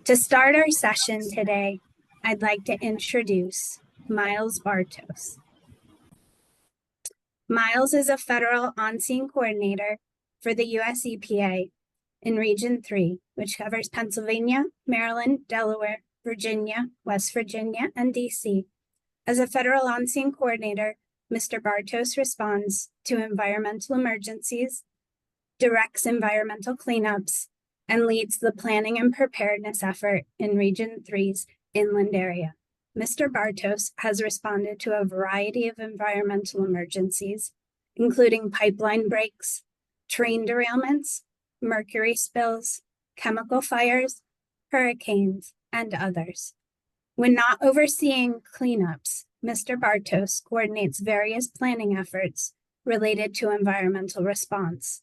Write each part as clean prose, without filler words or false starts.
To start our session today, I'd like to introduce Myles Bartos. Myles is a federal on-scene coordinator for the U.S. EPA in Region 3, which covers Pennsylvania, Maryland, Delaware, Virginia, West Virginia, and D.C. As a federal on-scene coordinator, Mr. Bartos responds to environmental emergencies, directs environmental cleanups, and leads the planning and preparedness effort in Region 3's inland area. Mr. Bartos has responded to a variety of environmental emergencies, including pipeline breaks, train derailments, mercury spills, chemical fires, hurricanes, and others. When not overseeing cleanups, Mr. Bartos coordinates various planning efforts related to environmental response.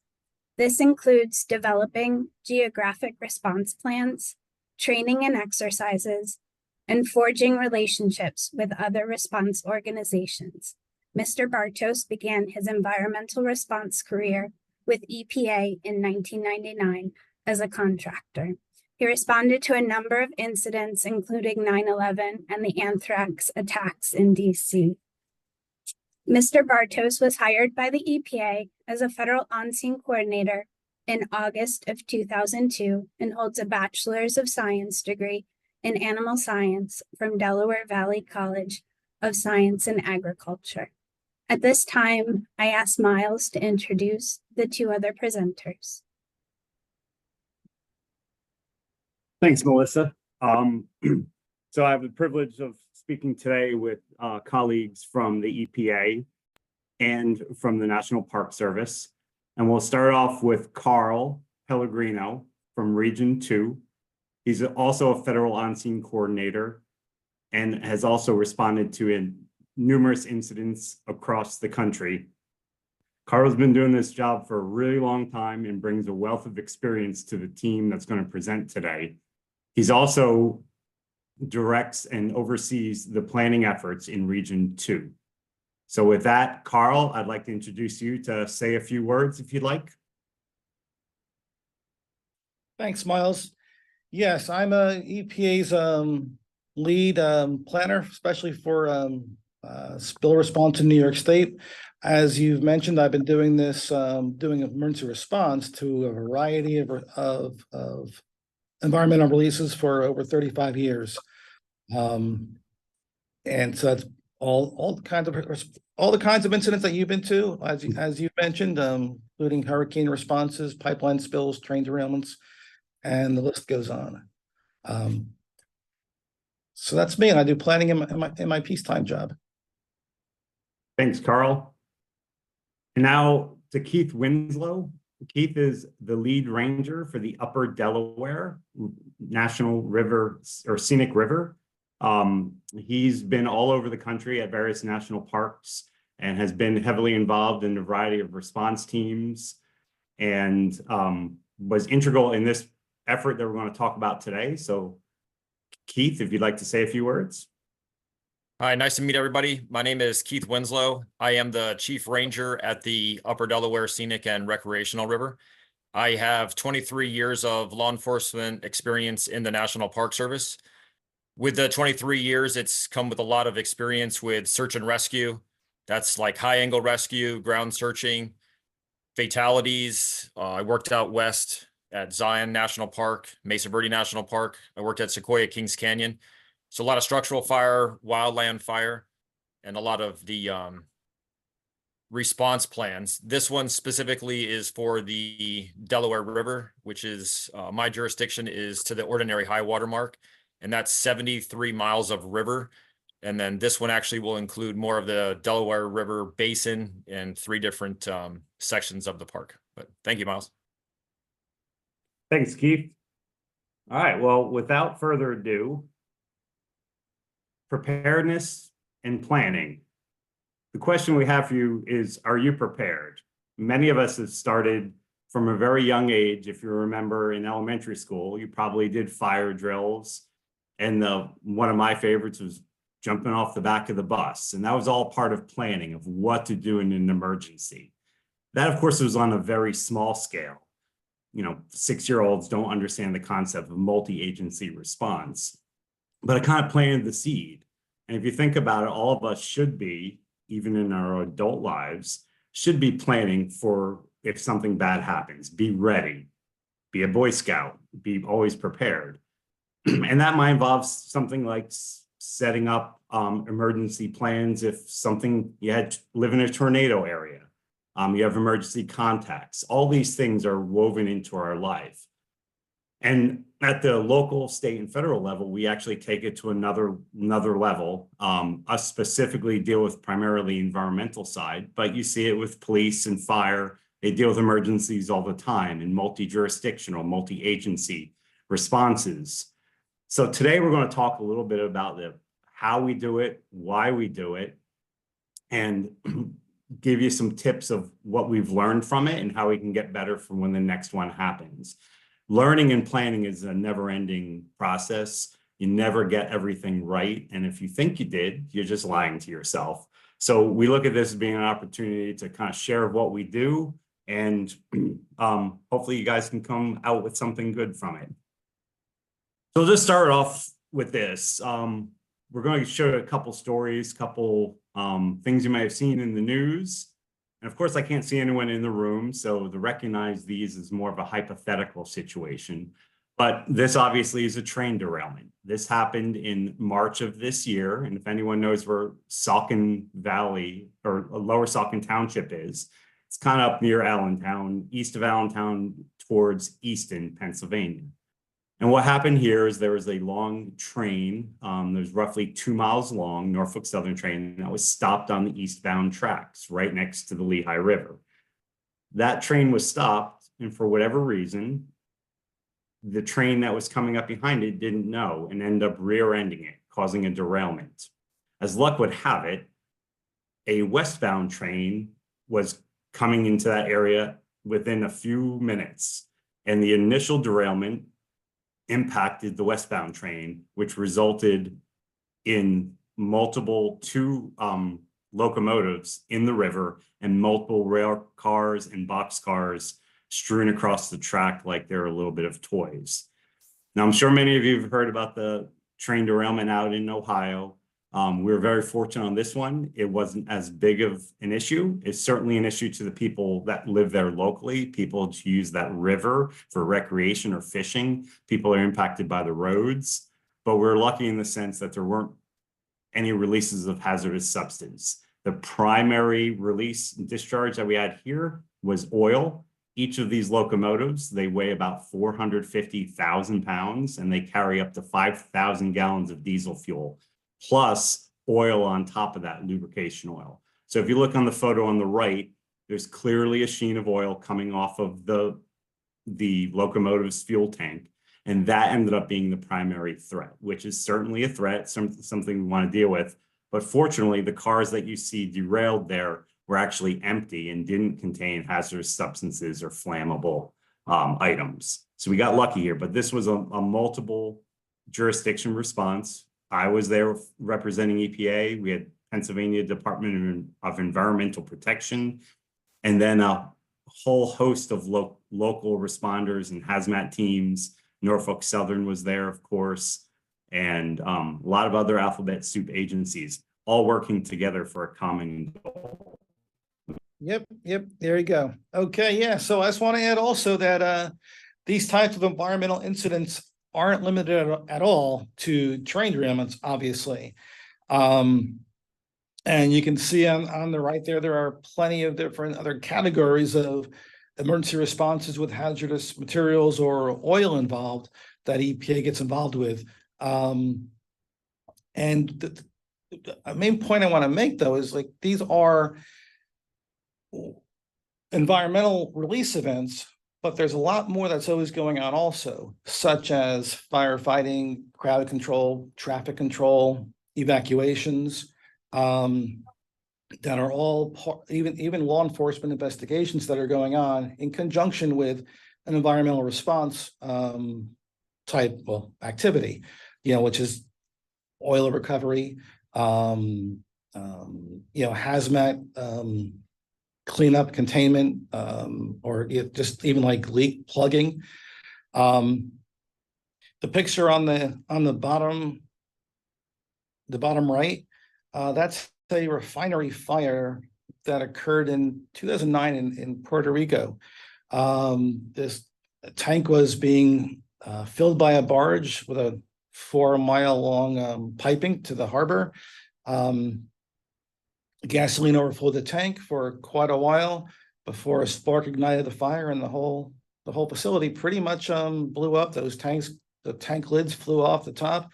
This includes developing geographic response plans, training and exercises, and forging relationships with other response organizations. Mr. Bartos began his environmental response career with EPA in 1999 as a contractor. He responded to a number of incidents, including 9/11 and the anthrax attacks in DC. Mr. Bartos was hired by the EPA as a federal on-scene coordinator in August of 2002 and holds a Bachelor's of Science degree in Animal Science from Delaware Valley College of Science and Agriculture. At this time, I ask Myles to introduce the two other presenters. Thanks, Melissa. So I have the privilege of speaking today with colleagues from the EPA and from the National Park Service. And we'll start off with Carl Pelligrino from Region 2. He's also a federal on-scene coordinator and has also responded to numerous incidents across the country. Carl's been doing this job for a really long time and brings a wealth of experience to the team that's going to present today. He's also directs and oversees the planning efforts in Region 2. So with that, Carl, I'd like to introduce you to say a few words if you'd like. Thanks, Myles. Yes, I'm EPA's lead planner, especially for spill response in New York State. As you've mentioned, I've been doing this, doing emergency response to a variety of environmental releases for over 35 years. And so that's all the kinds of incidents that you've been to, as you mentioned, including hurricane responses, pipeline spills, train derailments, and the list goes on. So that's me, and I do planning in my peacetime job. Thanks, Carl. And now to Keith Winslow. Keith is the lead ranger for the Upper Delaware National River or Scenic River. He's been all over the country at various national parks and has been heavily involved in a variety of response teams and was integral in this effort that we're going to talk about today. So Keith, if you'd like to say a few words. Hi, nice to meet everybody. My name is Keith Winslow. I am the Chief Ranger at the Upper Delaware Scenic and Recreational River. I have 23 years of law enforcement experience in the National Park Service. With the 23 years, it's come with a lot of experience with search and rescue. That's like high-angle rescue, ground searching, fatalities. I worked out west at Zion National Park, Mesa Verde National Park. I worked at Sequoia Kings Canyon. So a lot of structural fire, wildland fire, and a lot of the response plans. This one specifically is for the Delaware River, which is my jurisdiction is to the ordinary high water mark, and that's 73 miles of river. And then this one actually will include more of the Delaware River basin and 3 different sections of the park. But thank you, Myles. Thanks, Keith. All right, well, without further ado, preparedness and planning. The question we have for you is, are you prepared? Many of us have started from a very young age. If you remember in elementary school, you probably did fire drills. And one of my favorites was jumping off the back of the bus. And that was all part of planning of what to do in an emergency. That, of course, was on a very small scale. 6-year-olds don't understand the concept of multi-agency response, but it kind of planted the seed. And if you think about it, all of us should be, even in our adult lives, should be planning for if something bad happens. Be ready, be a Boy Scout, be always prepared. And that might involve something like setting up emergency plans if you live in a tornado area. You have emergency contacts. All these things are woven into our life. And at the local, state, and federal level, we actually take it to another level. Us specifically deal with primarily environmental side, but you see it with police and fire. They deal with emergencies all the time in multi-jurisdictional, multi-agency responses. So today we're going to talk a little bit about how we do it, why we do it, and give you some tips of what we've learned from it and how we can get better for when the next one happens. Learning and planning is a never-ending process. You never get everything right. And if you think you did, you're just lying to yourself. So we look at this as being an opportunity to kind of share what we do, and hopefully you guys can come out with something good from it. So we'll just start off with this. We're going to show a couple stories, couple things you might have seen in the news. And of course, I can't see anyone in the room, so to recognize these is more of a hypothetical situation. But this obviously is a train derailment. This happened in March of this year. And if anyone knows where Saucon Valley or Lower Saucon Township is, it's kind of up near Allentown, east of Allentown towards Easton, Pennsylvania. And what happened here is there was a long train, there's roughly 2 miles long, Norfolk Southern train, that was stopped on the eastbound tracks right next to the Lehigh River. That train was stopped, and for whatever reason, the train that was coming up behind it didn't know and ended up rear-ending it, causing a derailment. As luck would have it, a westbound train was coming into that area within a few minutes, and the initial derailment impacted the westbound train, which resulted in two locomotives in the river and multiple rail cars and box cars strewn across the track like they're a little bit of toys. Now, I'm sure many of you have heard about the train derailment out in Ohio. We were very fortunate on this one. It wasn't as big of an issue. It's certainly an issue to the people that live there locally, people who use that river for recreation or fishing. People are impacted by the roads, but we're lucky in the sense that there weren't any releases of hazardous substance. The primary release and discharge that we had here was oil. Each of these locomotives, they weigh about 450,000 pounds, and they carry up to 5,000 gallons of diesel fuel, plus oil on top of that, lubrication oil. So if you look on the photo on the right, there's clearly a sheen of oil coming off of the locomotive's fuel tank. And that ended up being the primary threat, which is certainly a threat, something we want to deal with. But fortunately, the cars that you see derailed there were actually empty and didn't contain hazardous substances or flammable items. So we got lucky here, but this was a multiple jurisdiction response. I was there representing EPA. We had Pennsylvania Department of Environmental Protection, and then a whole host of local responders and hazmat teams. Norfolk Southern was there, of course, and a lot of other alphabet soup agencies, all working together for a common goal. Yep, there you go. Okay, yeah, so I just want to add also that these types of environmental incidents aren't limited at all to train derailments, obviously. And you can see on the right there are plenty of different other categories of emergency responses with hazardous materials or oil involved that EPA gets involved with. And the main point I want to make, though, is like these are environmental release events, but there's a lot more that's always going on also, such as firefighting, crowd control, traffic control, evacuations, that are all even law enforcement investigations that are going on in conjunction with an environmental response type activity, which is oil recovery, hazmat cleanup, containment, or just even like leak plugging. The picture on the bottom right, that's a refinery fire that occurred in 2009 in Puerto Rico. This tank was being filled by a barge with a 4-mile long piping to the harbor. Gasoline overflowed the tank for quite a while before a spark ignited the fire, and the whole facility pretty much blew up. The tank lids flew off the top.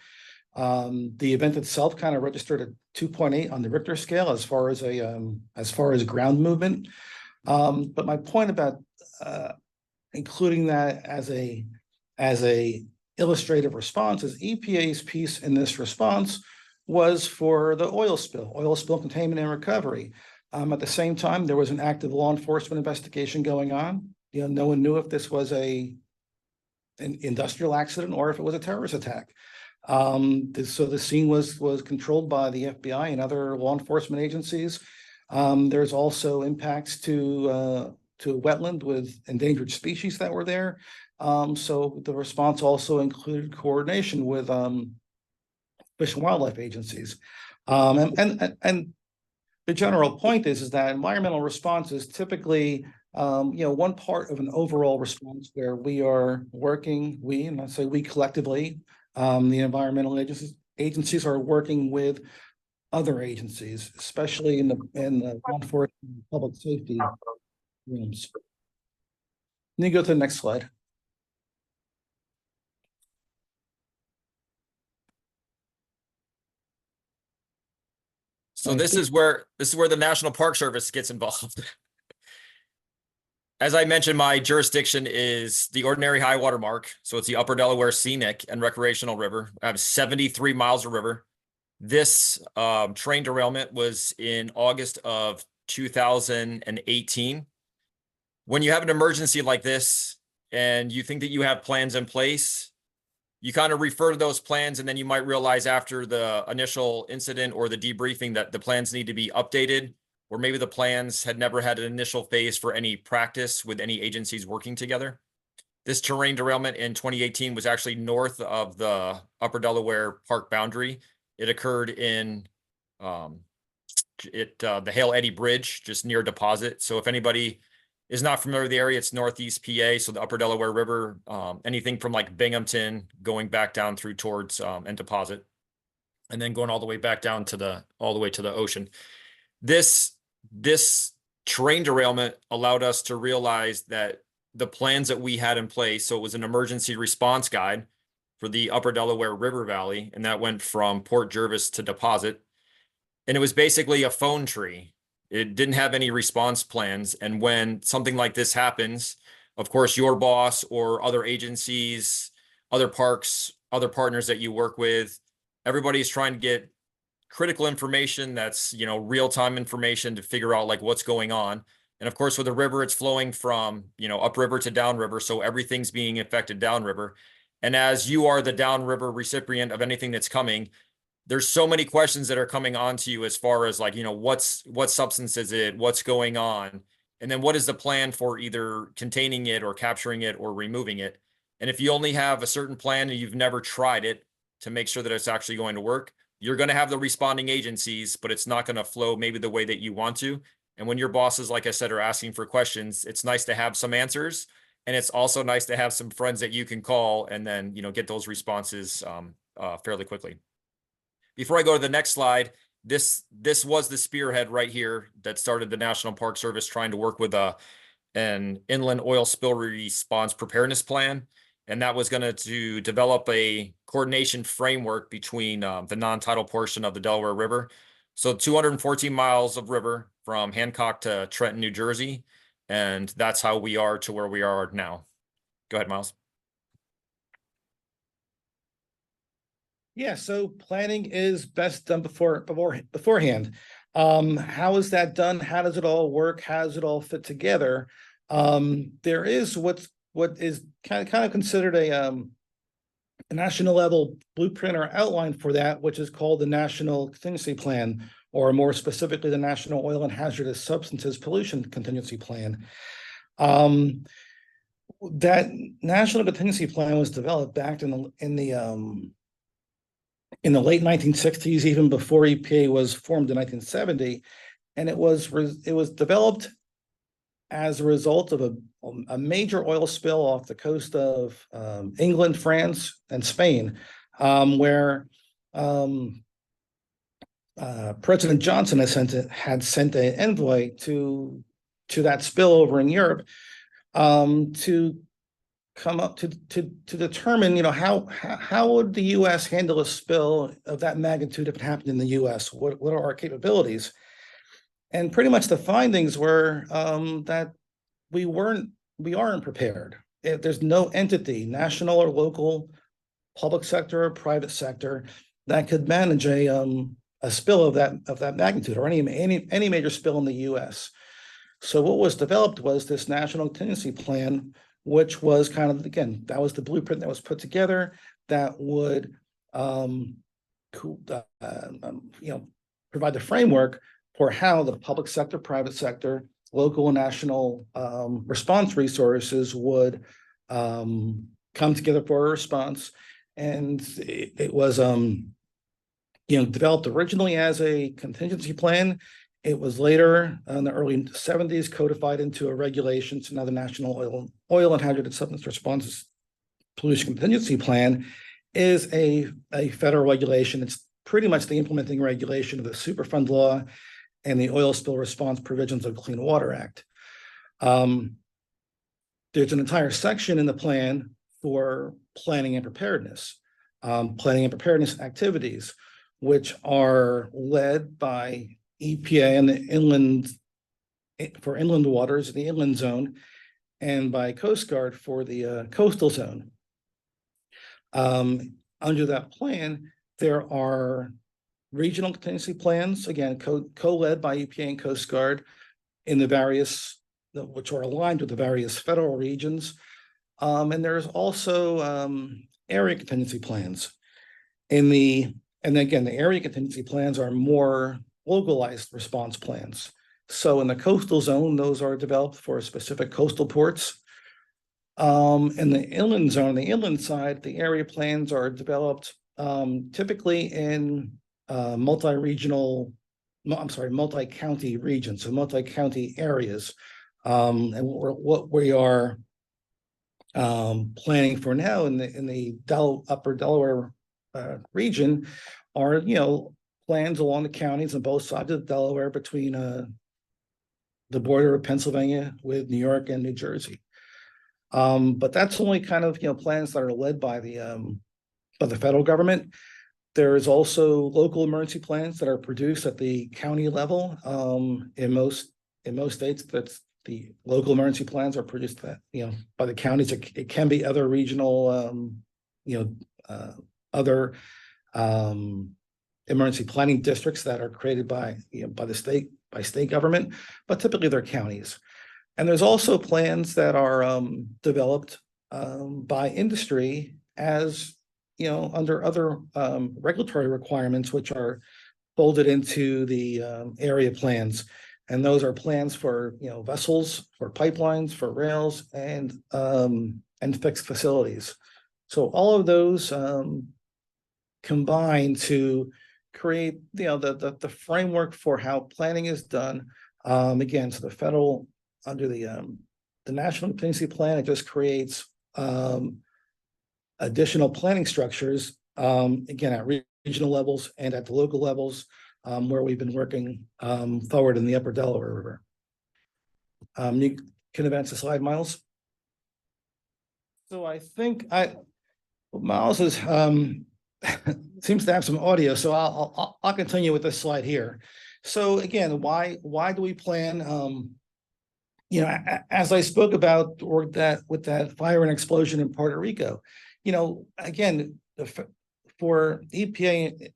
The event itself kind of registered a 2.8 on the Richter scale as far as ground movement. But my point about including that as a illustrative response is EPA's piece in this response was for the oil spill containment and recovery. At the same time, there was an active law enforcement investigation going on. No one knew if this was an industrial accident or if it was a terrorist attack. So the scene was controlled by the FBI and other law enforcement agencies. There's also impacts to a wetland with endangered species that were there. So the response also included coordination with Fish and Wildlife agencies. And the general point is that environmental response is typically one part of an overall response where we are working, and I say we collectively, the environmental agencies are working with other agencies, especially in the law enforcement public safety rooms. Let me go to the next slide. So this is where the National Park Service gets involved. As I mentioned, my jurisdiction is the ordinary high water mark. So it's the Upper Delaware Scenic and Recreational River. I have 73 miles of river. This train derailment was in August of 2018. When you have an emergency like this and you think that you have plans in place, you kind of refer to those plans, and then you might realize after the initial incident or the debriefing that the plans need to be updated, or maybe the plans had never had an initial phase for any practice with any agencies working together. This terrain derailment in 2018 was actually north of the Upper Delaware Park boundary. It occurred in the Hale Eddy Bridge, just near Deposit. So if anybody is not familiar with the area, it's northeast PA, so the Upper Delaware River, anything from like Binghamton going back down through towards and Deposit, and then going all the way back down to the ocean. This terrain derailment allowed us to realize that the plans that we had in place, so it was an emergency response guide for the Upper Delaware River Valley, and that went from Port Jervis to Deposit, and it was basically a phone tree. It didn't have any response plans. And when something like this happens, of course, your boss or other agencies, other parks, other partners that you work with, everybody's trying to get critical information that's, real-time information to figure out like what's going on. And of course, with the river, it's flowing from, upriver to downriver. So everything's being affected downriver. And as you are the downriver recipient of anything that's coming, there's so many questions that are coming onto you as far as like, what substance is it? What's going on? And then what is the plan for either containing it or capturing it or removing it? And if you only have a certain plan and you've never tried it to make sure that it's actually going to work, you're going to have the responding agencies, but it's not going to flow maybe the way that you want to. And when your bosses, like I said, are asking for questions, it's nice to have some answers. And it's also nice to have some friends that you can call and then, get those responses fairly quickly. Before I go to the next slide, this was the spearhead right here that started the National Park Service trying to work with an inland oil spill response preparedness plan. And that was going to develop a coordination framework between the non-tidal portion of the Delaware River. So 214 miles of river from Hancock to Trenton, New Jersey. And that's how we are to where we are now. Go ahead, Myles. Yeah, so planning is best done beforehand. How is that done? How does it all work? How does it all fit together? There is what is kind of considered a national level blueprint or outline for that, which is called the National Contingency Plan, or more specifically, the National Oil and Hazardous Substances Pollution Contingency Plan. That National Contingency Plan was developed back in the late 1960s, even before EPA was formed in 1970, and it was developed as a result of a major oil spill off the coast of England, France, and Spain, where President Johnson had sent an envoy to that spill over in Europe to come up to determine, how would the U.S. handle a spill of that magnitude if it happened in the U.S.? What are our capabilities? And pretty much the findings were that we aren't prepared. There's no entity, national or local, public sector or private sector, that could manage a spill of that magnitude, or any major spill in the U.S. So what was developed was this National Contingency Plan, which was kind of, again, that was the blueprint that was put together that would provide the framework for how the public sector, private sector, local and national response resources would come together for a response. And it was developed originally as a contingency plan. It was later, in the early 70s, codified into a regulation. So now the National Oil and Hazardous Substance Response Pollution Contingency Plan is a federal regulation. It's pretty much the implementing regulation of the Superfund law and the oil spill response provisions of the Clean Water Act. There's an entire section in the plan for planning and preparedness activities, which are led by EPA and the inland waters, the inland zone, and by Coast Guard for the coastal zone. Under that plan, there are regional contingency plans, again, co-led by EPA and Coast Guard in the various, which are aligned with the various federal regions. And there's also area contingency plans. And again, the area contingency plans are more localized response plans. So in the coastal zone, those are developed for specific coastal ports. In the inland zone, the inland side, the area plans are developed typically in multi-county regions, so multi-county areas. And what we are planning for now in the upper Delaware region are, plans along the counties on both sides of Delaware between the border of Pennsylvania with New York and New Jersey. But that's only kind of, plans that are led by the federal government. There is also local emergency plans that are produced at the county level. In most states, that's the local emergency plans are produced by the counties. It can be other regional, other emergency planning districts that are created by state government, but typically they're counties. And there's also plans that are developed by industry as under other regulatory requirements, which are folded into the area plans. And those are plans for vessels, for pipelines, for rails, and fixed facilities. So all of those combine to create the framework for how planning is done. Again, so the federal, under the National Contingency Plan, it just creates additional planning structures, again, at regional levels and at the local levels, where we've been working forward in the upper Delaware River. You can advance the slide, Myles. So I think Myles is seems to have some audio, so I'll continue with this slide here. So again, why do we plan? As I spoke about, with that fire and explosion in Puerto Rico, again, for EPA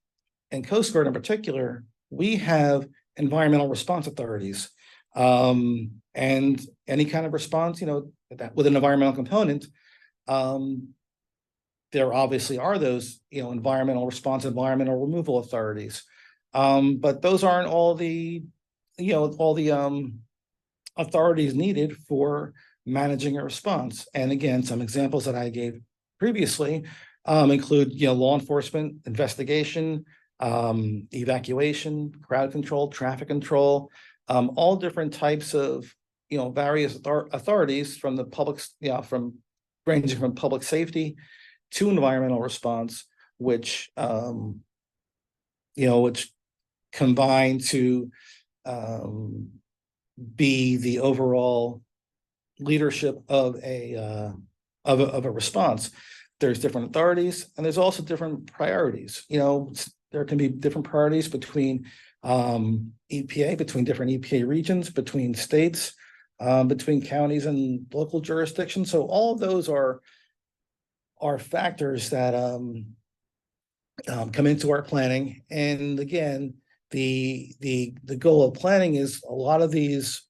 and Coast Guard in particular, we have environmental response authorities, and any kind of response, that with an environmental component, there obviously are those, environmental response, environmental removal authorities. But those aren't all the, authorities needed for managing a response. And again, some examples that I gave previously include, law enforcement, investigation, evacuation, crowd control, traffic control, all different types of, various authorities from the public, from ranging from public safety to environmental response, which, which combine to be the overall leadership of a response. There's different authorities, and there's also different priorities. There can be different priorities between EPA, between different EPA regions, between states, between counties and local jurisdictions. So all of those are factors that come into our planning. And again, the goal of planning is a lot of these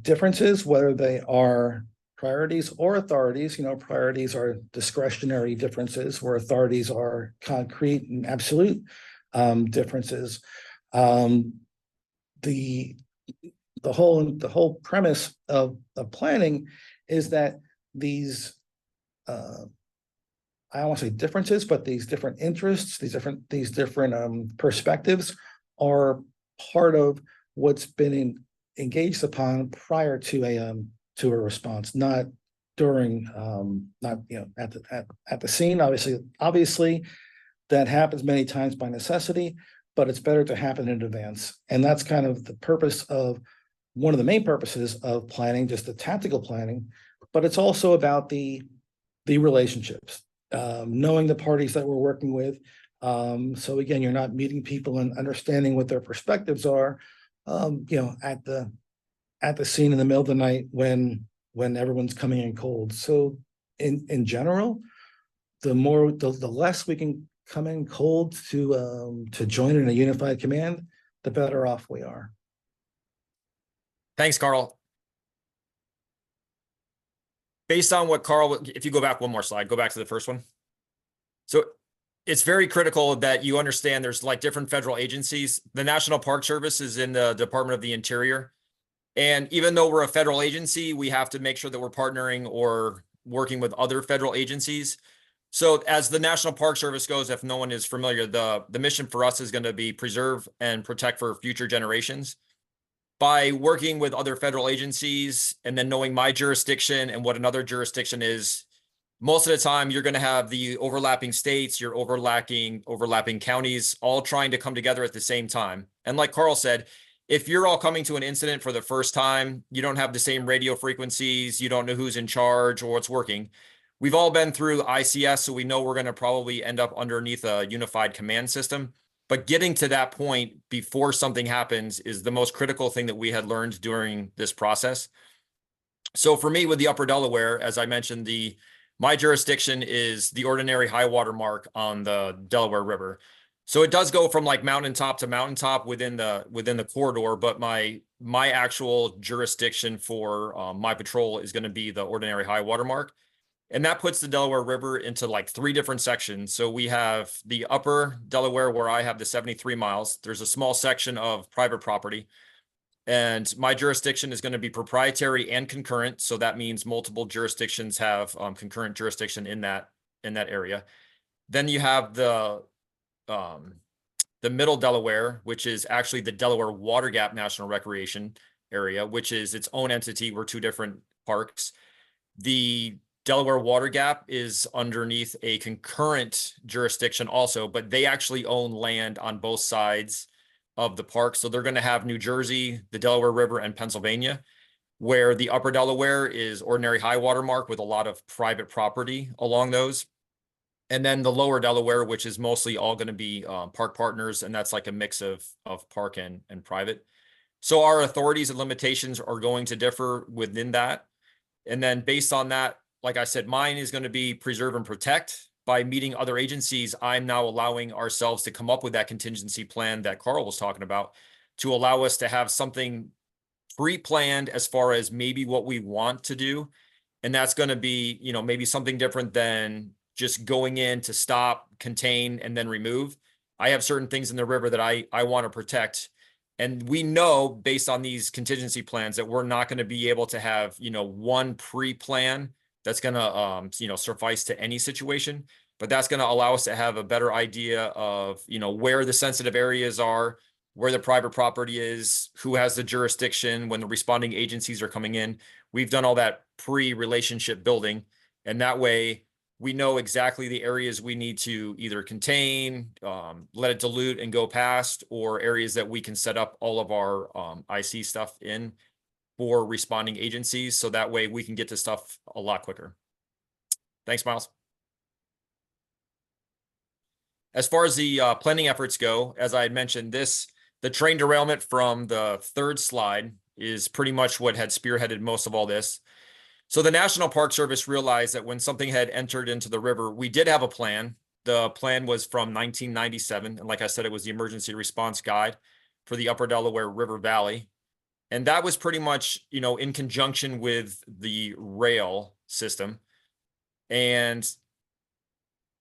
differences, whether they are priorities or authorities. Priorities are discretionary differences, where authorities are concrete and absolute differences. The whole premise of planning is that these I don't want to say differences, but these different interests, these different perspectives are part of what's been engaged upon prior to a response, not during, not at the scene. Obviously, that happens many times by necessity, but it's better to happen in advance. And that's kind of the purpose of one of the main purposes of planning, just the tactical planning. But it's also about the relationships, knowing the parties that we're working with. So again, you're not meeting people and understanding what their perspectives are, at the scene in the middle of the night when everyone's coming in cold. So in general, the less we can come in cold to join in a unified command, the better off we are. Thanks, Carl. Based on what Carl, if you go back one more slide, go back to the first one. So it's very critical that you understand there's like different federal agencies. The National Park Service is in the Department of the Interior. And even though we're a federal agency, we have to make sure that we're partnering or working with other federal agencies. So as the National Park Service goes, if no one is familiar, the mission for us is going to be preserve and protect for future generations. By working with other federal agencies and then knowing my jurisdiction and what another jurisdiction is, most of the time you're going to have the overlapping states, your overlapping counties, all trying to come together at the same time. And like Carl said, if you're all coming to an incident for the first time, you don't have the same radio frequencies, you don't know who's in charge or what's working. We've all been through ICS, so we know we're going to probably end up underneath a unified command system. But getting to that point before something happens is the most critical thing that we had learned during this process. So for me, with the Upper Delaware, as I mentioned, my jurisdiction is the ordinary high water mark on the Delaware River. So it does go from like mountaintop to mountaintop within the corridor, but my actual jurisdiction for my patrol is going to be the ordinary high water mark. And that puts the Delaware River into like 3 different sections. So we have the upper Delaware, where I have the 73 miles. There's a small section of private property. And my jurisdiction is going to be proprietary and concurrent. So that means multiple jurisdictions have concurrent jurisdiction in that area. Then you have the middle Delaware, which is actually the Delaware Water Gap National Recreation Area, which is its own entity. We're 2 different parks. The Delaware Water Gap is underneath a concurrent jurisdiction also, but they actually own land on both sides of the park. So they're going to have New Jersey, the Delaware River, and Pennsylvania, where the Upper Delaware is ordinary high water mark with a lot of private property along those. And then the lower Delaware, which is mostly all going to be park partners, and that's like a mix of park and private. So our authorities and limitations are going to differ within that. And then based on that, like I said, mine is going to be preserve and protect. By meeting other agencies, I'm now allowing ourselves to come up with that contingency plan that Carl was talking about, to allow us to have something pre-planned as far as maybe what we want to do. And that's going to be, maybe something different than just going in to stop, contain, and then remove. I have certain things in the river that I want to protect. And we know based on these contingency plans that we're not going to be able to have, one pre-plan that's going to, suffice to any situation, but that's going to allow us to have a better idea of, where the sensitive areas are, where the private property is, who has the jurisdiction when the responding agencies are coming in. We've done all that pre-relationship building, and that way we know exactly the areas we need to either contain, let it dilute and go past, or areas that we can set up all of our IC stuff in for responding agencies. So that way we can get to stuff a lot quicker. Thanks, Myles. As far as the planning efforts go, as I had mentioned, the train derailment from the third slide is pretty much what had spearheaded most of all this. So the National Park Service realized that when something had entered into the river, we did have a plan. The plan was from 1997. And like I said, it was the Emergency Response Guide for the Upper Delaware River Valley. And that was pretty much, in conjunction with the rail system. And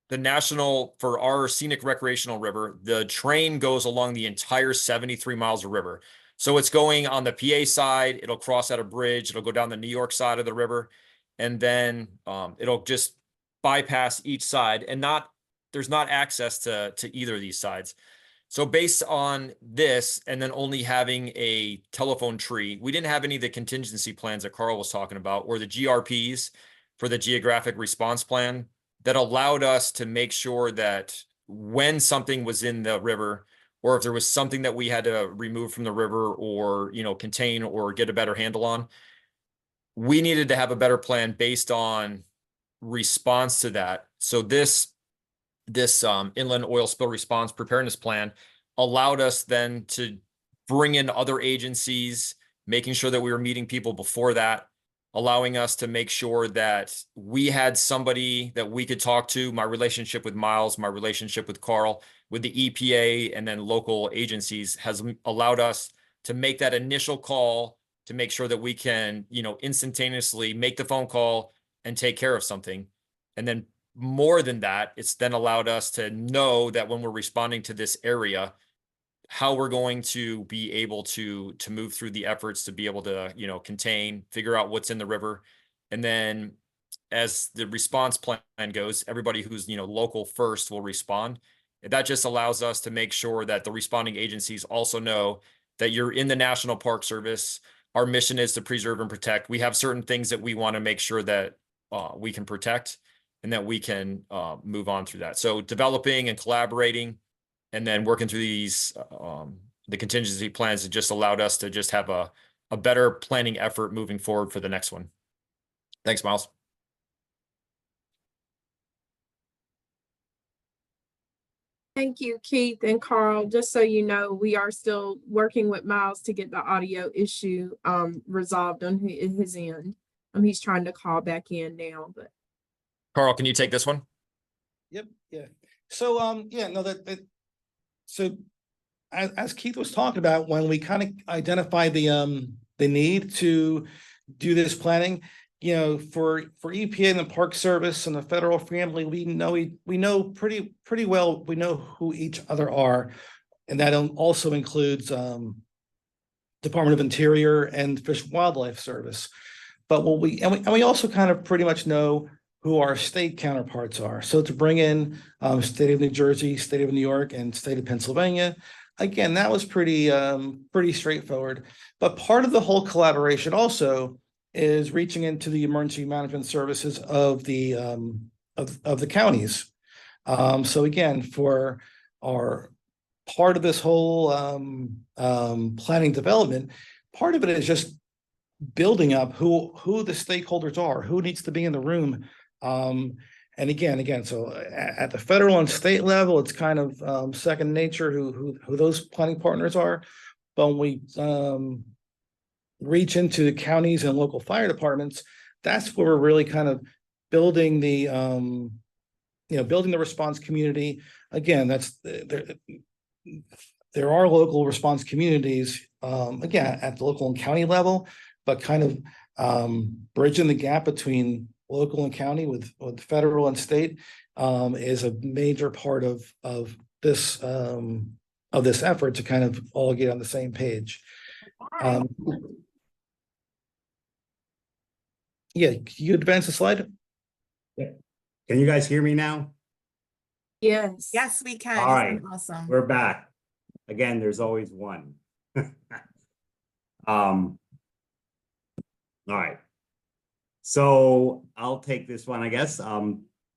for our scenic recreational river, the train goes along the entire 73 miles of river. So it's going on the PA side, it'll cross at a bridge, it'll go down the New York side of the river, and then it'll just bypass each side, and there's not access to either of these sides. So based on this, and then only having a telephone tree, we didn't have any of the contingency plans that Carl was talking about, or the GRPs for the geographic response plan, that allowed us to make sure that when something was in the river, or if there was something that we had to remove from the river or, contain or get a better handle on, we needed to have a better plan based on response to that. So this inland oil spill response preparedness plan allowed us then to bring in other agencies, making sure that we were meeting people before that, allowing us to make sure that we had somebody that we could talk to. My relationship with Myles, my relationship with Carl, with the EPA, and then local agencies has allowed us to make that initial call to make sure that we can, instantaneously make the phone call and take care of something. And then more than that, it's then allowed us to know that when we're responding to this area, how we're going to be able to move through the efforts to be able to, contain, figure out what's in the river. And then as the response plan goes, everybody who's, local first will respond. That just allows us to make sure that the responding agencies also know that you're in the National Park Service. Our mission is to preserve and protect. We have certain things that we want to make sure that we can protect, and that we can move on through that. So developing and collaborating, and then working through these, the contingency plans, it just allowed us to just have a better planning effort moving forward for the next one. Thanks, Myles. Thank you, Keith and Carl. Just so you know, we are still working with Myles to get the audio issue resolved on his end. He's trying to call back in now, but Carl, can you take this one? Yep. Yeah. So, so as Keith was talking about, when we kind of identified the need to do this planning, for EPA and the Park Service and the federal family, we know pretty well, we know who each other are. And that also includes Department of Interior and Fish and Wildlife Service. But we also kind of pretty much know who our state counterparts are. So to bring in state of New Jersey, state of New York, and state of Pennsylvania, again, that was pretty straightforward. But part of the whole collaboration also is reaching into the emergency management services of the counties. So again, for our part of this whole planning development, part of it is just building up who the stakeholders are, who needs to be in the room. And again, so at the federal and state level, it's kind of second nature who those planning partners are. But when we reach into the counties and local fire departments, that's where we're really kind of building the building the response community. Again, that's there are local response communities again at the local and county level, but kind of bridging the gap between local and county with federal and state is a major part of this effort to kind of all get on the same page. Yeah, can you advance the slide? Can you guys hear me now? Yes. Yes, we can. All right. Awesome. We're back. Again, there's always one. All right. So I'll take this one, I guess.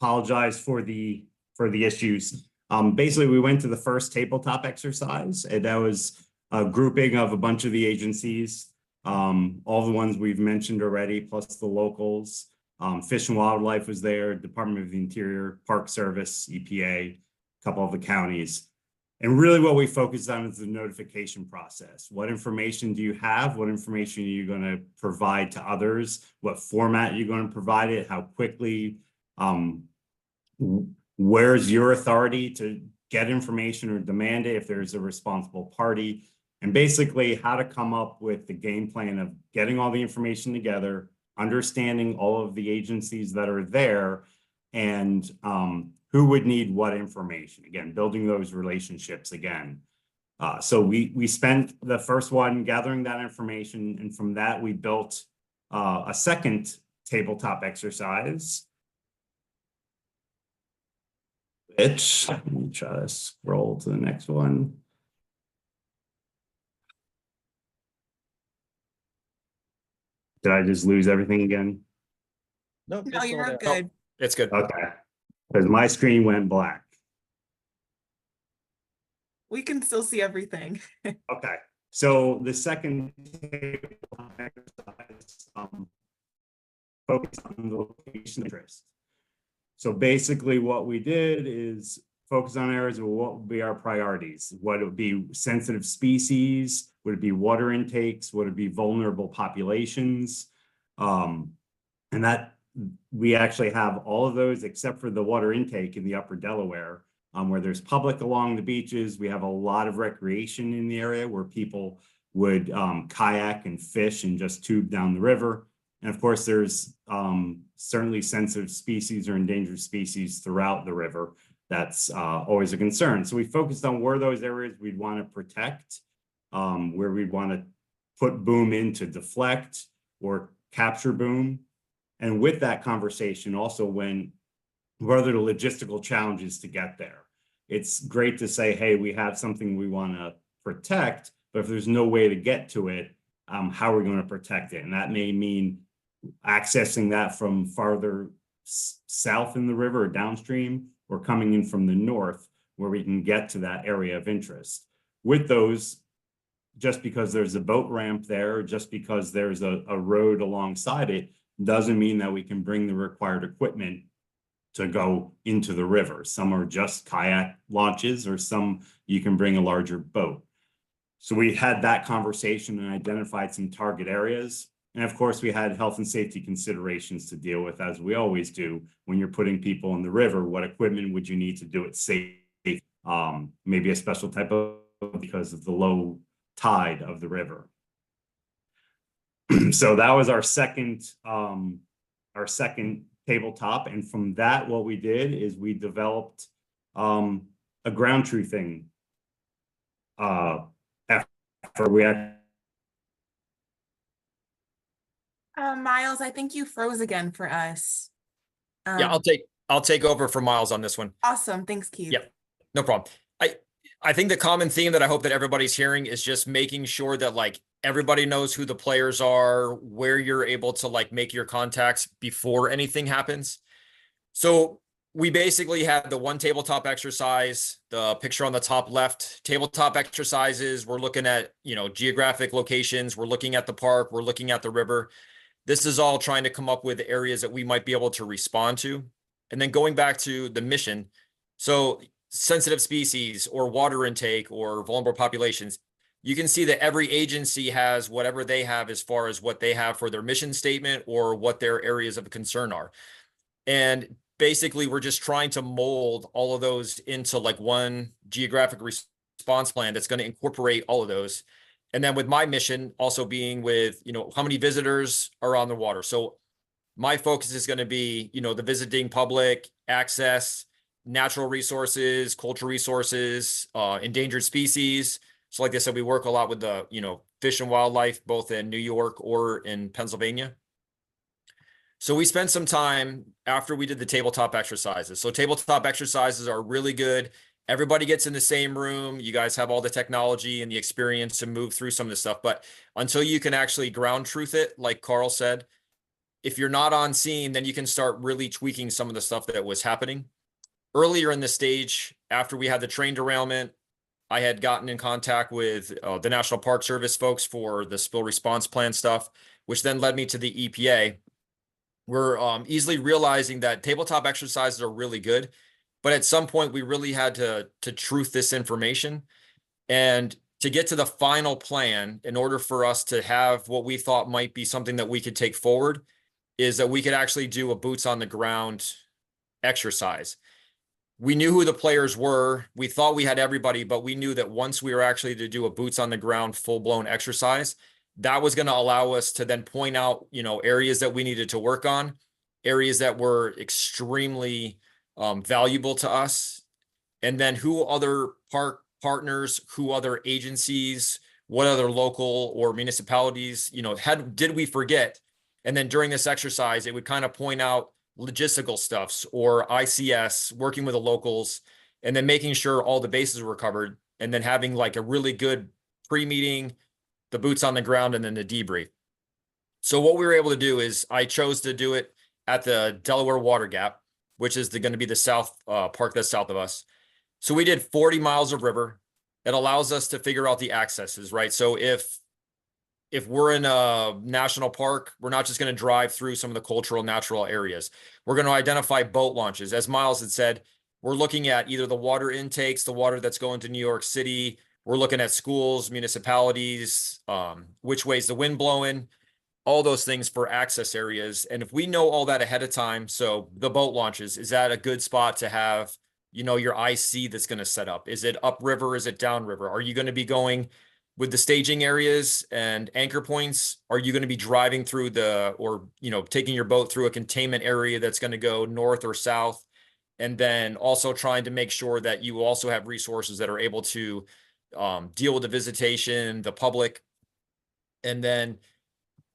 Apologize for the issues. Basically, we went to the first tabletop exercise, and that was a grouping of a bunch of the agencies, all the ones we've mentioned already, plus the locals. Fish and Wildlife was there, Department of the Interior, Park Service, EPA, a couple of the counties. And really what we focused on is the notification process. What information do you have? What information are you going to provide to others? What format are you going to provide it? How quickly? Where's your authority to get information or demand it if there's a responsible party? And basically how to come up with the game plan of getting all the information together, understanding all of the agencies that are there, and who would need what information. Again, building those relationships again. So we spent the first one gathering that information, and from that we built a second tabletop exercise. Which, let me try to scroll to the next one. Did I just lose everything again? Nope, No, it's all you're there. good. It's good. Okay, because my screen went black. We can still see everything. Okay, so the second exercise focus on the location interest. So basically what we did is focus on areas of what would be our priorities. What would be sensitive species? Would it be water intakes? Would it be vulnerable populations? And that we actually have all of those except for the water intake in the upper Delaware, where there's public along the beaches. We have a lot of recreation in the area where people would kayak and fish and just tube down the river. And of course, there's certainly sensitive species or endangered species throughout the river. That's always a concern. So we focused on where those areas we'd want to protect, where we'd want to put boom in to deflect or capture boom. And with that conversation also went, what are the logistical challenges to get there? It's great to say, hey, we have something we want to protect, but if there's no way to get to it, how are we going to protect it? And that may mean accessing that from farther south in the river or downstream, or coming in from the north where we can get to that area of interest. With those, just because there's a boat ramp there, just because there's a road alongside it, doesn't mean that we can bring the required equipment to go into the river. Some are just kayak launches, or some you can bring a larger boat. So we had that conversation and identified some target areas. And of course, we had health and safety considerations to deal with, as we always do when you're putting people in the river. What equipment would you need to do it safe? Maybe a special type of, because of the low tide of the river. So that was our second tabletop. And from that, what we did is we developed a ground truthing effort. We had Myles, I think you froze again for us. Yeah, I'll take over for Myles on this one. Awesome. Thanks, Keith. Yep, no problem. I think the common theme that I hope that everybody's hearing is just making sure that like everybody knows who the players are, where you're able to like make your contacts before anything happens. So we basically had the one tabletop exercise, the picture on the top left, tabletop exercises. We're looking at, geographic locations. We're looking at the park. We're looking at the river. This is all trying to come up with areas that we might be able to respond to. And then going back to the mission. So sensitive species or water intake or vulnerable populations, you can see that every agency has whatever they have as far as what they have for their mission statement or what their areas of concern are. And basically, we're just trying to mold all of those into like one geographic response plan that's going to incorporate all of those. And then with my mission also being with, how many visitors are on the water. So my focus is going to be, the visiting public access, natural resources, cultural resources, endangered species. So like I said, we work a lot with the, fish and wildlife, both in New York or in Pennsylvania. So we spent some time after we did the tabletop exercises. So tabletop exercises are really good. Everybody gets in the same room. You guys have all the technology and the experience to move through some of this stuff. But until you can actually ground truth it, like Carl said, if you're not on scene, then you can start really tweaking some of the stuff that was happening. Earlier in the stage, after we had the train derailment, I had gotten in contact with the National Park Service folks for the spill response plan stuff, which then led me to the EPA. We're easily realizing that tabletop exercises are really good, but at some point we really had to truth this information. And to get to the final plan, in order for us to have what we thought might be something that we could take forward, is that we could actually do a boots on the ground exercise. We knew who the players were. We thought we had everybody, but we knew that once we were actually to do a boots on the ground, full blown exercise, that was going to allow us to then point out, areas that we needed to work on, areas that were extremely valuable to us. And then who other park partners, who other agencies, what other local or municipalities, did we forget? And then during this exercise, it would kind of point out logistical stuffs or ICS, working with the locals, and then making sure all the bases were covered, and then having like a really good pre-meeting, the boots on the ground, and then the debrief. So what we were able to do is I chose to do it at the Delaware Water Gap, which is going to be the south park that's south of us. So we did 40 miles of river. It allows us to figure out the accesses, right? So if we're in a national park, we're not just going to drive through some of the cultural natural areas. We're going to identify boat launches. As Myles had said, we're looking at either the water intakes, the water that's going to New York City. We're looking at schools, municipalities, which way's the wind blowing, all those things for access areas. And if we know all that ahead of time, so the boat launches, is that a good spot to have, your IC that's going to set up? Is it upriver? Is it downriver? Are you going to be going with the staging areas and anchor points? Are you going to be driving through taking your boat through a containment area that's going to go north or south? And then also trying to make sure that you also have resources that are able to deal with the visitation, the public. And then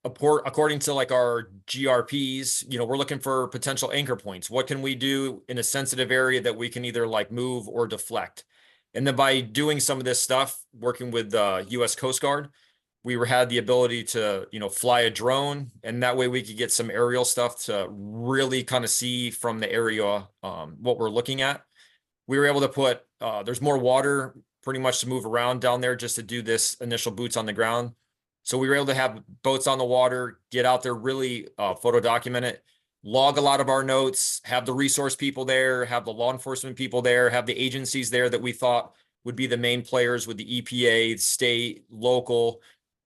according to like our GRPs, we're looking for potential anchor points. What can we do in a sensitive area that we can either like move or deflect? And then by doing some of this stuff, working with the U.S. Coast Guard, we had the ability to, fly a drone, and that way we could get some aerial stuff to really kind of see from the area what we're looking at. We were able to put, there's more water pretty much to move around down there just to do this initial boots on the ground. So we were able to have boats on the water, get out there, really photo document it, log a lot of our notes, have the resource people there, have the law enforcement people there, have the agencies there that we thought would be the main players with the EPA, state, local,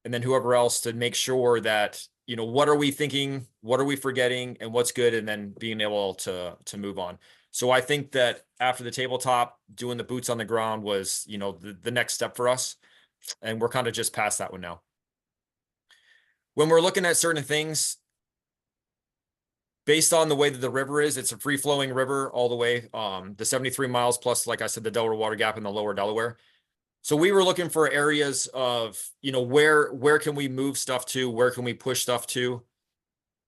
and then whoever else, to make sure that, what are we thinking, what are we forgetting, and what's good, and then being able to move on. So I think that after the tabletop, doing the boots on the ground was, the next step for us. And we're kind of just past that one now. When we're looking at certain things, based on the way that the river is, it's a free flowing river all the way, the 73 miles plus, like I said, the Delaware Water Gap in the lower Delaware. So we were looking for areas of, where can we move stuff to? Where can we push stuff to?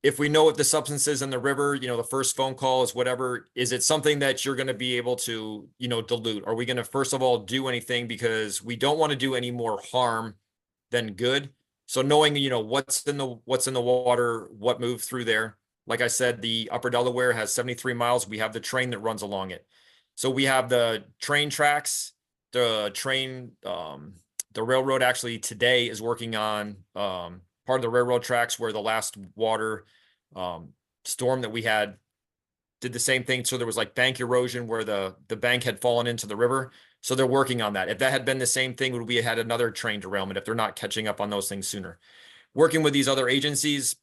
If we know what the substance is in the river, the first phone call is whatever. Is it something that you're going to be able to, dilute? Are we going to, first of all, do anything? Because we don't want to do any more harm than good. So knowing, what's in the water, what moved through there. Like I said, the upper Delaware has 73 miles. We have the train that runs along it. So we have the train tracks, the railroad actually today is working on part of the railroad tracks where the last water storm that we had did the same thing. So there was like bank erosion where the bank had fallen into the river. So they're working on that. If that had been the same thing, would we have had another train derailment if they're not catching up on those things sooner? Working with these other agencies,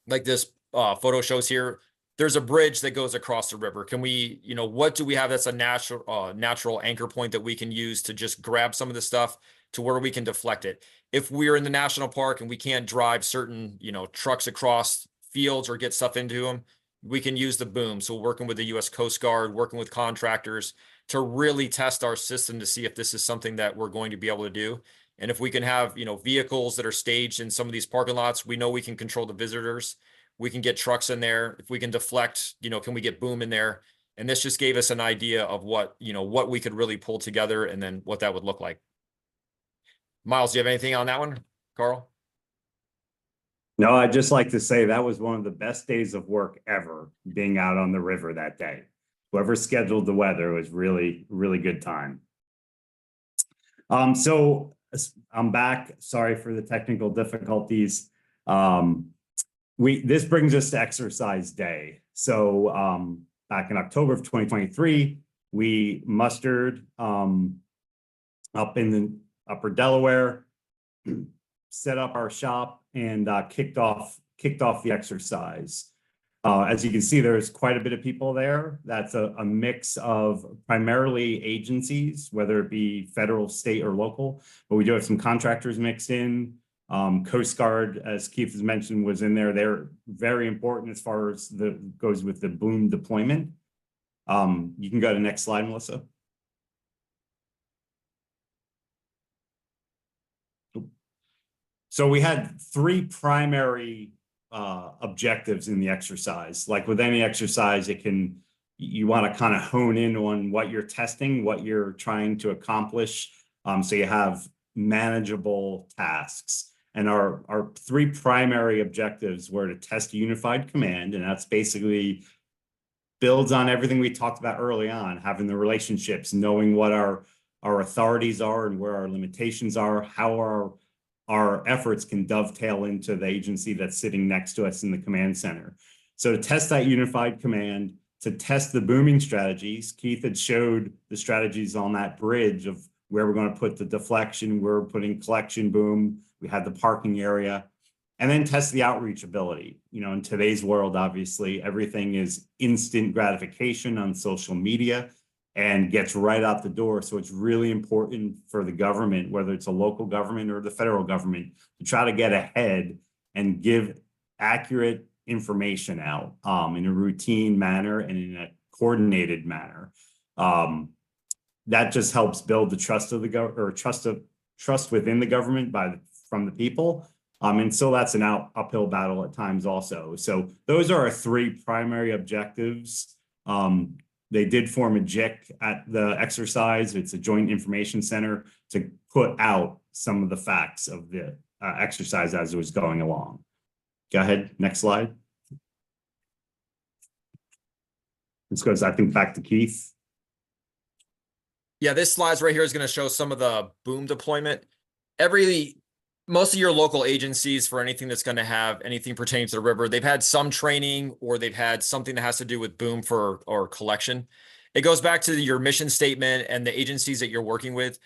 like this photo shows here, there's a bridge that goes across the river. Can we, what do we have that's a natural anchor point that we can use to just grab some of the stuff to where we can deflect it? If we're in the national park and we can't drive certain, trucks across fields or get stuff into them, we can use the boom. So working with the US Coast Guard, working with contractors to really test our system to see if this is something that we're going to be able to do. And if we can have, vehicles that are staged in some of these parking lots, we know we can control the visitors. We can get trucks in there. If we can deflect, can we get boom in there? And this just gave us an idea of what we could really pull together and then what that would look like. Myles, do you have anything on that one, Carl? No, I'd just like to say that was one of the best days of work ever, being out on the river that day. Whoever scheduled the weather was really, really good time. So I'm back. Sorry for the technical difficulties. This brings us to exercise day. So back in October of 2023, we mustered up in the upper Delaware, set up our shop, and kicked off the exercise. As you can see, there's quite a bit of people there. That's a mix of primarily agencies, whether it be federal, state, or local, but we do have some contractors mixed in. Coast Guard, as Keith has mentioned, was in there. They're very important as far as goes with the boom deployment. You can go to the next slide, Melissa. So we had three primary objectives in the exercise. Like with any exercise, you want to kind of hone in on what you're testing, what you're trying to accomplish. So you have manageable tasks. And our three primary objectives were to test unified command, and that's basically builds on everything we talked about early on, having the relationships, knowing what our authorities are and where our limitations are, how our efforts can dovetail into the agency that's sitting next to us in the command center. So to test that unified command, to test the booming strategies, Keith had showed the strategies on that bridge of where we're going to put the deflection, where we're putting collection boom, we had the parking area, and then test the outreach ability. In today's world, obviously, everything is instant gratification on social media and gets right out the door. So it's really important for the government, whether it's a local government or the federal government, to try to get ahead and give accurate information out in a routine manner and in a coordinated manner. That just helps build the trust of the trust within the government from the people. And so that's an uphill battle at times also. So those are our three primary objectives. They did form a JIC at the exercise. It's a joint information center to put out some of the facts of the exercise as it was going along. Go ahead, next slide. This goes, I think, back to Keith. Yeah, this slides right here is going to show some of the boom deployment. Most of your local agencies, for anything that's going to have anything pertaining to the river, they've had some training or they've had something that has to do with boom or collection. It goes back to your mission statement and the agencies that you're working with.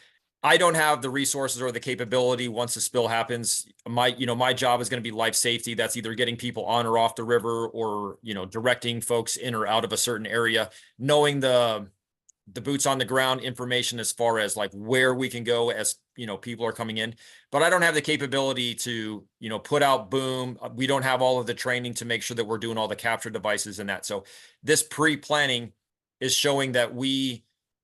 I don't have the resources or the capability once a spill happens. My job is going to be life safety. That's either getting people on or off the river or, directing folks in or out of a certain area, knowing the boots on the ground information as far as like where we can go as people are coming in, but I don't have the capability to put out boom. We don't have all of the training to make sure that we're doing all the capture devices and that. So this pre-planning is showing that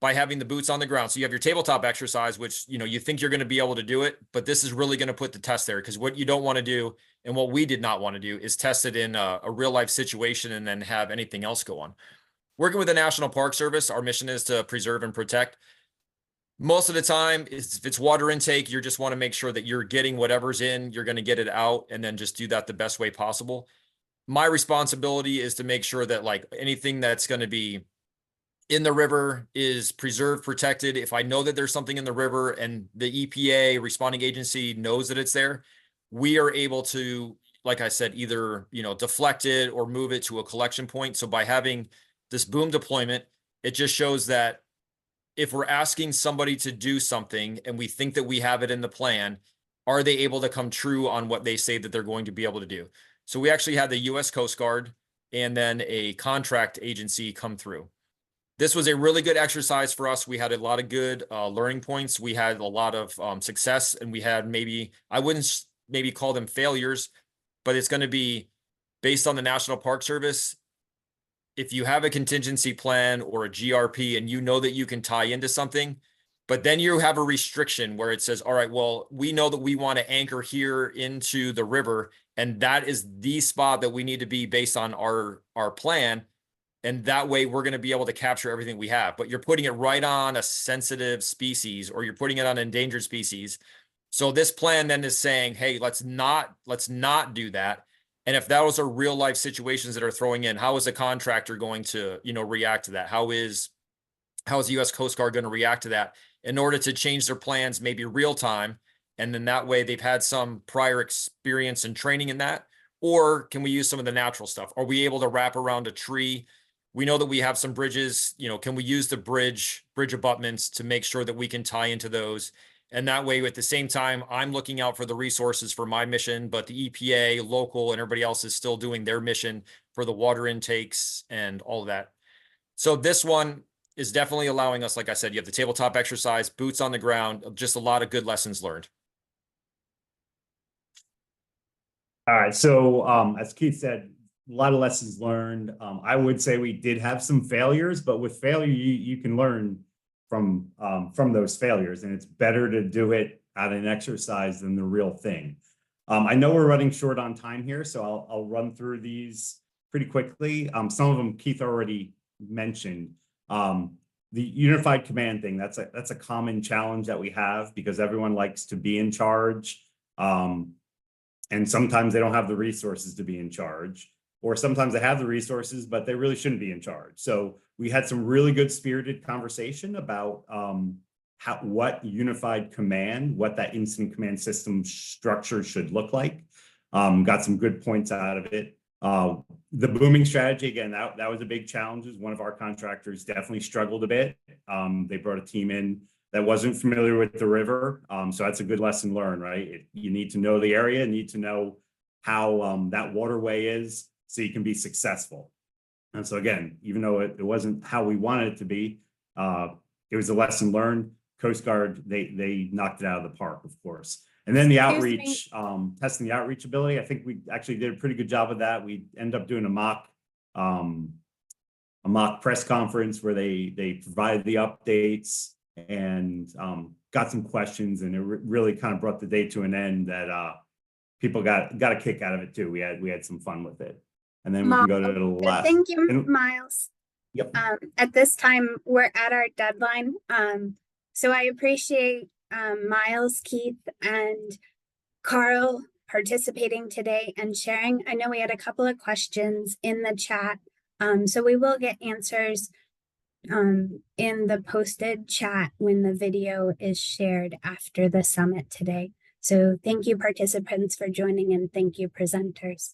by having the boots on the ground, so you have your tabletop exercise, which you think you're going to be able to do it, but this is really going to put the test there, because what you don't want to do and what we did not want to do is test it in a real life situation and then have anything else go on. Working with the National Park Service, our mission is to preserve and protect. Most of the time, if it's water intake, you just want to make sure that you're getting whatever's in, you're going to get it out, and then just do that the best way possible. My responsibility is to make sure that like anything that's going to be in the river is preserved, protected. If I know that there's something in the river and the EPA responding agency knows that it's there, we are able to, like I said, either, deflect it or move it to a collection point. So by having this boom deployment, it just shows that if we're asking somebody to do something and we think that we have it in the plan, are they able to come true on what they say that they're going to be able to do? So we actually had the US Coast Guard and then a contract agency come through. This was a really good exercise for us. We had a lot of good learning points. We had a lot of success, and we had I wouldn't maybe call them failures, but it's going to be based on the National Park Service. if you have a contingency plan or a GRP and you know that you can tie into something, but then you have a restriction where it says, all right, well, we know that we want to anchor here into the river, and that is the spot that we need to be based on our plan. And that way we're going to be able to capture everything we have, but you're putting it right on a sensitive species, or you're putting it on endangered species. So this plan then is saying, hey, let's not do that. And if those are real life situations that are throwing in, how is a contractor going to, react to that? How is the U.S. Coast Guard going to react to that in order to change their plans, maybe real time? And then that way they've had some prior experience and training in that. Or can we use some of the natural stuff? Are we able to wrap around a tree? We know that we have some bridges, can we use the bridge abutments to make sure that we can tie into those? And that way, at the same time, I'm looking out for the resources for my mission, but the EPA, local, and everybody else is still doing their mission for the water intakes and all of that. So this one is definitely allowing us, like I said, you have the tabletop exercise, boots on the ground, just a lot of good lessons learned. All right, so as Keith said, a lot of lessons learned. I would say we did have some failures, but with failure, you can learn from those failures, and it's better to do it at an exercise than the real thing. I know we're running short on time here, so I'll run through these pretty quickly. Some of them Keith already mentioned. The unified command thing, that's a common challenge that we have because everyone likes to be in charge. And sometimes they don't have the resources to be in charge, or sometimes they have the resources, but they really shouldn't be in charge. So we had some really good spirited conversation about what unified command, what that incident command system structure should look like. Got some good points out of it. The booming strategy, again, that was a big challenge. One of our contractors definitely struggled a bit. They brought a team in that wasn't familiar with the river. So that's a good lesson learned, right? You need to know the area, need to know how that waterway is so you can be successful. And so again, even though it wasn't how we wanted it to be, it was a lesson learned. Coast Guard, they knocked it out of the park, of course. And then the outreach, testing the outreach ability. I think we actually did a pretty good job of that. We ended up doing a mock press conference where they provided the updates and got some questions, and it really kind of brought the day to an end that people got a kick out of it too. We had some fun with it. And then we can go to the last. Thank you, Myles. Yep. At this time, we're at our deadline. So I appreciate Myles, Keith, and Carl participating today and sharing. I know we had a couple of questions in the chat, so we will get answers in the posted chat when the video is shared after the summit today. So thank you, participants, for joining, and thank you, presenters.